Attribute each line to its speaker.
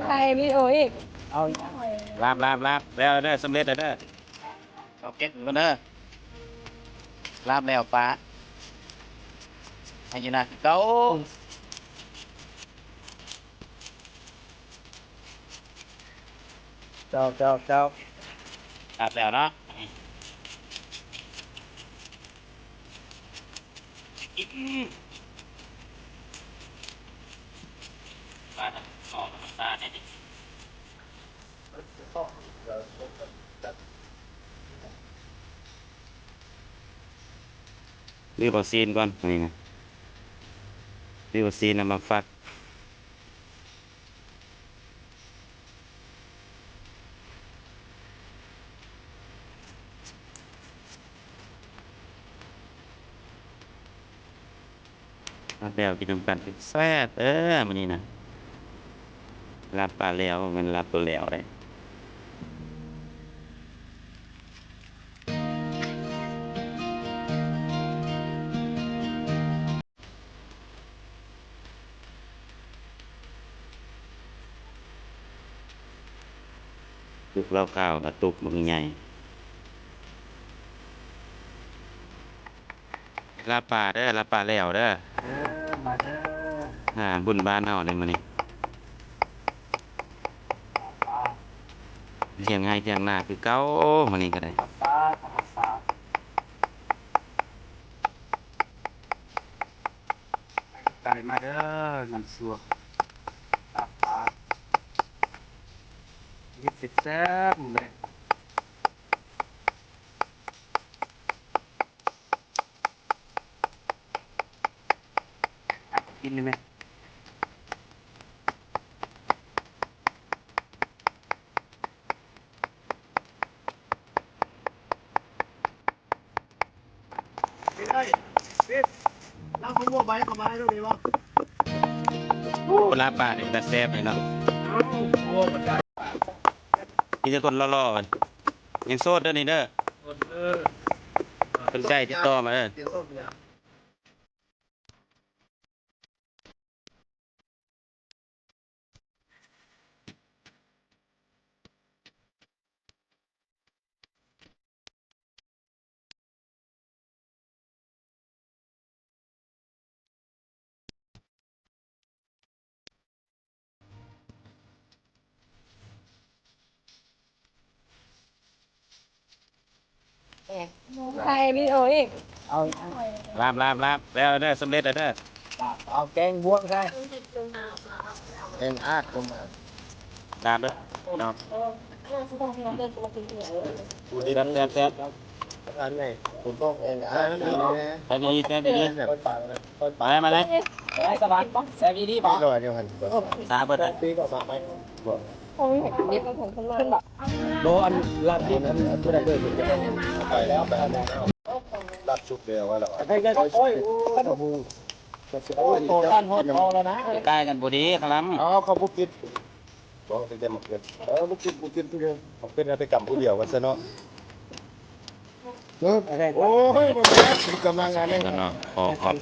Speaker 1: ใครพี่โอ้ยเอา
Speaker 2: ลาบแล้วเด้อสำเร็จแล้วเด้อเอาเก็บกันเด้อลาบแล้วป้าให้ยินนะเก้า
Speaker 1: เจ้า
Speaker 2: ลาบแล้วเนาะป้าออกตาเนี่ยรีบเอาซีนก่อนนี่ไงรีบเอาซีนมาฟักลาบแล้วกินน้ำกันแซ่บมันนี่นะลาบปลาแล้วมันลาบตัวแล้วเลยตุกเล่าข้าวกับตุกมึงใหญ่ลาบปลาเด้อลาบปลาแล้วเด้อ
Speaker 1: มาเด้อ
Speaker 2: บุญบ้านเฮาเลยมื้อนี้เที่ยงให้เที่ยงหน้าคือเก่ามื้อนี้ก็ได้
Speaker 1: ปลาปลาไก่มาเด้อน้ำซัวปลายิบแซ่บเลยกินได้ไหม
Speaker 3: แล้วเขาโม่ใบเขามาให้ตรงนี้วะ
Speaker 2: โอ้ลาบปลานี่แต่แซ่บเลยเนาะมีแต่คนหล่อๆกันยังโสดเด้อนี่เด้อสนใจติดต่อมาเด้อ
Speaker 1: ใครพี่โอ้ยเอา
Speaker 2: ลาบแล้วเด้อสำเร็จแล้วเด้อ
Speaker 1: เอาแกงบวกใช่แกงอาดผม
Speaker 2: ลาบเด้อเนาะแซ่บ
Speaker 3: อันไหนผมต้องเองอ่ะนี่นะ
Speaker 2: แซ่บดีแซ่บดี
Speaker 3: แบบปากนะ
Speaker 2: ไปมาเลย
Speaker 1: ไอ้สบายป่ะแซ่บดีป่ะ
Speaker 3: รอเดียวกัน
Speaker 2: ซาเบิดเลย
Speaker 3: ปีก็มาไหมบอก
Speaker 1: โอ้ยนี่ก็ผมขึ้นแบบ
Speaker 3: โดนลาดดินนั้นไม่ได้ด้วยมันจะไปแล้วไปแล้วลาดชุบเดียวว่าแล้ว
Speaker 1: ใครกันโอ้ยขนมโตด้านหดเอาแล้วนะ
Speaker 2: ใกล้กันพอดีครับ
Speaker 3: อ๋อเขาบุกินบอกเต็มหมดเลยบุกินทุกอย่างผมเป็นอะไรกรรมผู้เดียวกันซะเนาะโอ้ยมันเป็นกำลังงานเอง
Speaker 2: เนาะขอบ